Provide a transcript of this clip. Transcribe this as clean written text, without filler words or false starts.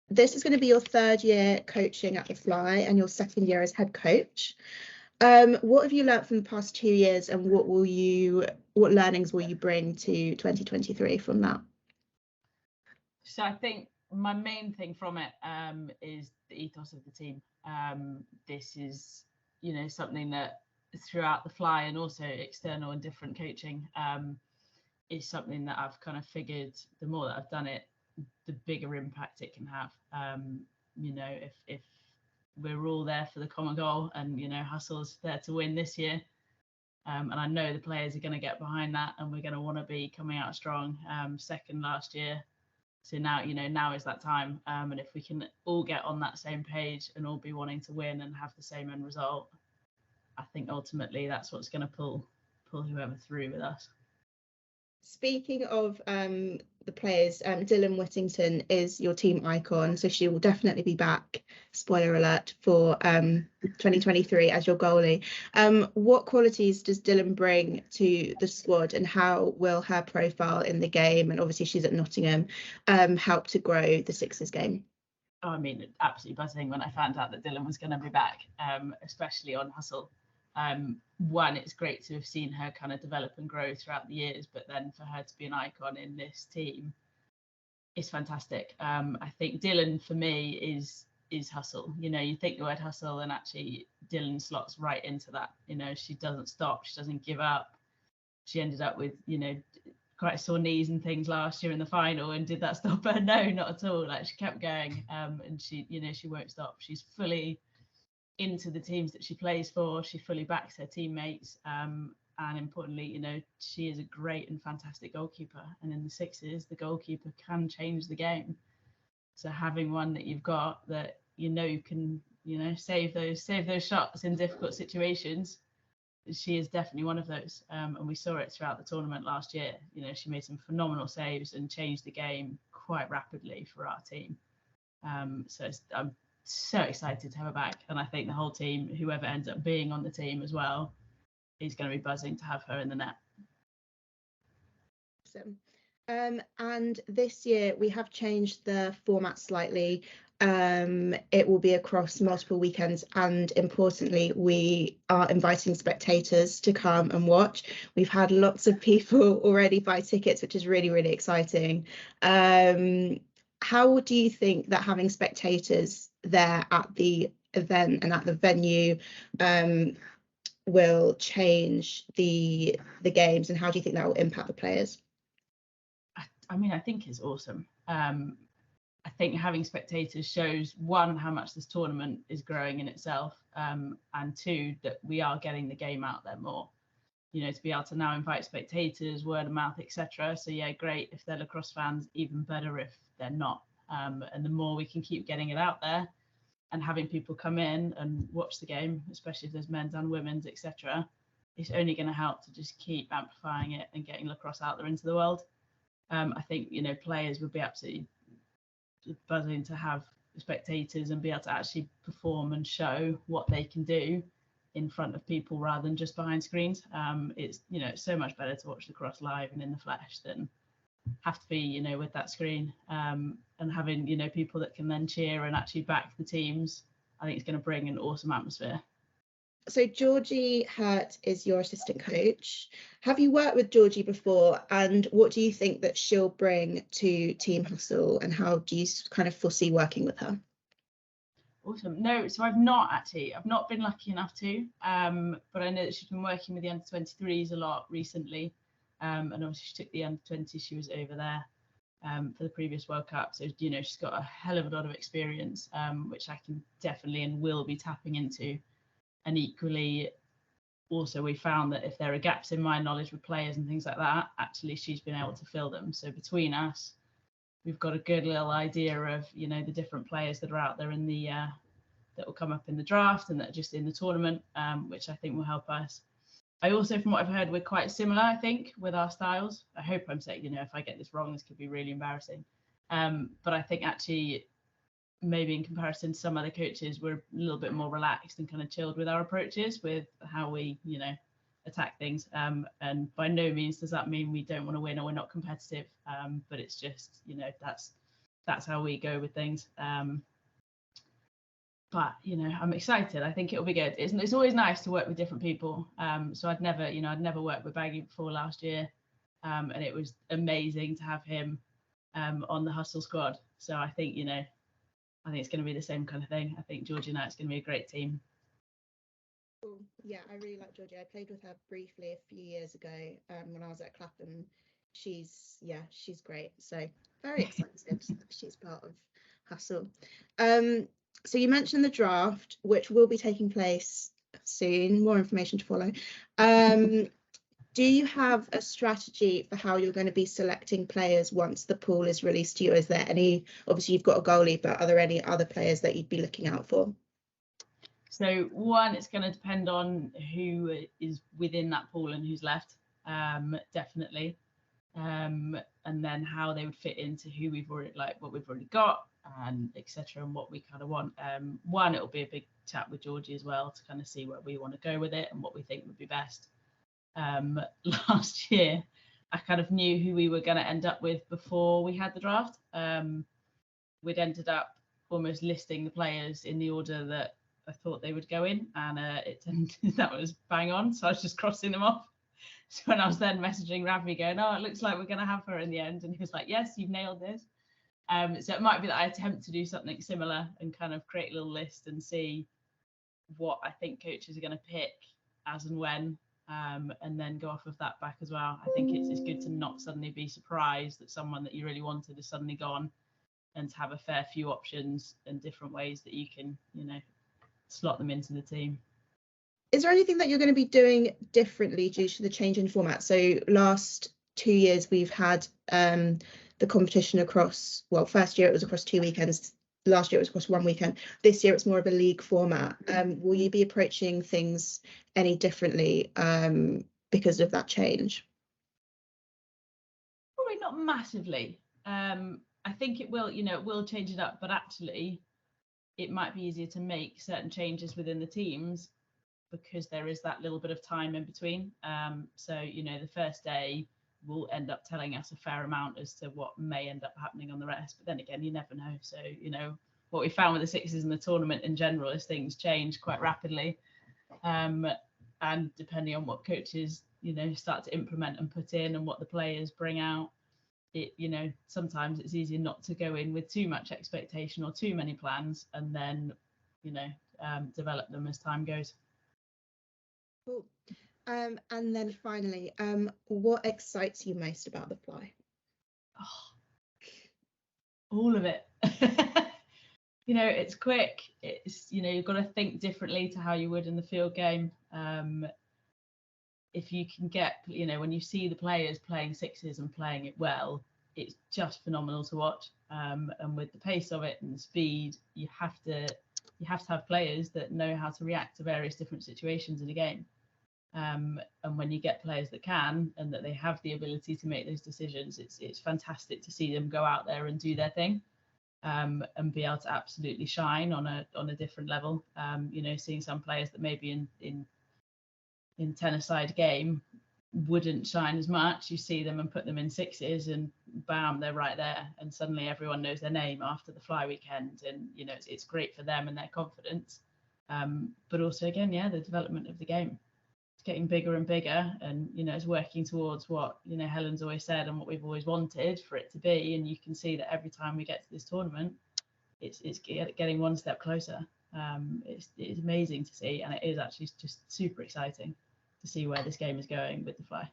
this is going to be your third year coaching at the Fly and your second year as head coach. What have you learnt from the past 2 years, and what learnings will you bring to 2023 from that? So I think my main thing from it is the ethos of the team. This is, something that throughout the Fly and also external and different coaching is something that I've kind of figured the more that I've done it, the bigger impact it can have. If we're all there for the common goal and, Hustle's there to win this year. And I know the players are going to get behind that, and we're going to want to be coming out strong. Second last year. So now, now is that time. And if we can all get on that same page and all be wanting to win and have the same end result, I think ultimately that's what's going to pull whoever through with us. Speaking of the players, Dylan Whittington is your team icon, so she will definitely be back, spoiler alert, for 2023 as your goalie. What qualities does Dylan bring to the squad, and how will her profile in the game, and obviously she's at Nottingham, help to grow the Sixers game? Oh, I mean, absolutely buzzing when I found out that Dylan was going to be back, especially on Hustle. One, it's great to have seen her kind of develop and grow throughout the years, but then for her to be an icon in this team is fantastic. I think Dylan for me is hustle. You think the word hustle, and actually Dylan slots right into that. She doesn't stop, she doesn't give up. She ended up with quite sore knees and things last year in the final, and did that stop her? No, not at all. Like, she kept going, and she won't stop. She's fully into the teams that she plays for. She fully backs her teammates, and importantly, she is a great and fantastic goalkeeper. And in the Sixers, the goalkeeper can change the game. So having one that you've got that you can save those shots in difficult situations, she is definitely one of those. And we saw it throughout the tournament last year. She made some phenomenal saves and changed the game quite rapidly for our team. So I'm so excited to have her back, and I think the whole team, whoever ends up being on the team as well, is going to be buzzing to have her in the net. Awesome. And this year we have changed the format slightly. It will be across multiple weekends, and importantly, we are inviting spectators to come and watch. We've had lots of people already buy tickets, which is really, really exciting. How do you think that having spectators there at the event and at the venue will change the games, and how do you think that will impact the players? I mean, I think it's awesome. I think having spectators shows, one, how much this tournament is growing in itself, and two, that we are getting the game out there more. To be able to now invite spectators, word of mouth, etc. So yeah, great if they're lacrosse fans, even better if they're not. And the more we can keep getting it out there and having people come in and watch the game, especially if there's men's and women's, etc., it's only going to help to just keep amplifying it and getting lacrosse out there into the world. I think players would be absolutely buzzing to have spectators and be able to actually perform and show what they can do in front of people rather than just behind screens. It's it's so much better to watch lacrosse live and in the flesh than have to be with that screen, and having people that can then cheer and actually back the teams. I think it's going to bring an awesome atmosphere. So Georgie Hurt is your assistant coach. Have you worked with Georgie before, and what do you think that she'll bring to Team Hustle, and how do you kind of foresee working with her? Awesome. No, so I've not been lucky enough to, but I know that she's been working with the under-23s a lot recently, and obviously she took the under-20s. She was over there for the previous World Cup, so she's got a hell of a lot of experience, which I can definitely and will be tapping into. And equally, also we found that if there are gaps in my knowledge with players and things like that, actually she's been able to fill them. So between us, we've got a good little idea of the different players that are out there in the that will come up in the draft and that are just in the tournament, which I think will help us. I also, from what I've heard, we're quite similar, I think, with our styles. I hope I'm saying, if I get this wrong, this could be really embarrassing. But I think actually, maybe in comparison to some other coaches, we're a little bit more relaxed and kind of chilled with our approaches, with how we, attack things. And by no means does that mean we don't want to win or we're not competitive. But it's just, that's that's how we go with things. But I'm excited. I think it'll be good. It's always nice to work with different people. So I'd never worked with Baggy before last year, and it was amazing to have him on the Hustle squad. So I think I think it's going to be the same kind of thing. I think Georgie and I, it's going to be a great team. Cool. Yeah, I really like Georgie. I played with her briefly a few years ago when I was at Clapham. She's great. So very excited that she's part of Hustle. So you mentioned the draft, which will be taking place soon. More information to follow. Do you have a strategy for how you're going to be selecting players once the pool is released to you? Is there any, obviously you've got a goalie, but are there any other players that you'd be looking out for? So one, it's going to depend on who is within that pool and who's left, definitely. And then how they would fit into who we've already, like what we've already got, and etc. and what we kind of want. One, it'll be a big chat with Georgie as well to kind of see where we want to go with it and what we think would be best. Last year, I kind of knew who we were going to end up with before we had the draft. We'd ended up almost listing the players in the order that I thought they would go in, and it turned that was bang on. So I was just crossing them off. So when I was then messaging Ravi going, "Oh, it looks like we're going to have her in the end," and he was like, "Yes, you've nailed this." So it might be that I attempt to do something similar and kind of create a little list and see what I think coaches are going to pick as and when. And then go off of that back as well. I think it's good to not suddenly be surprised that someone that you really wanted is suddenly gone, and to have a fair few options and different ways that you can, slot them into the team. Is there anything that you're going to be doing differently due to the change in format? So last 2 years we've had the competition across, well, first year it was across 2 weekends. Last year it was across 1 weekend. This year it's more of a league format. Will you be approaching things any differently because of that change? Probably not massively. I think it will, it will change it up, but actually it might be easier to make certain changes within the teams because there is that little bit of time in between. So, the first day will end up telling us a fair amount as to what may end up happening on the rest. But then again, you never know. So, what we found with the sixes in the tournament in general is things change quite rapidly. And depending on what coaches, start to implement and put in and what the players bring out, it, sometimes it's easier not to go in with too much expectation or too many plans and then, develop them as time goes. Cool. And then finally, what excites you most about the fly? Oh, all of it. It's quick. It's, you've got to think differently to how you would in the field game. If you can get, when you see the players playing sixes and playing it well, it's just phenomenal to watch. And with the pace of it and the speed, you have to have players that know how to react to various different situations in a game. And when you get players that can and that they have the ability to make those decisions, it's fantastic to see them go out there and do their thing, and be able to absolutely shine on a different level. Seeing some players that maybe in 10-a-side game wouldn't shine as much, you see them and put them in sixes and bam, they're right there, and suddenly everyone knows their name after the fly weekend, and it's great for them and their confidence, but also again, the development of the game. It's getting bigger and bigger, and it's working towards what Helen's always said and what we've always wanted for it to be, and you can see that every time we get to this tournament it's getting one step closer. It's amazing to see, and it is actually just super exciting to see where this game is going with the fly.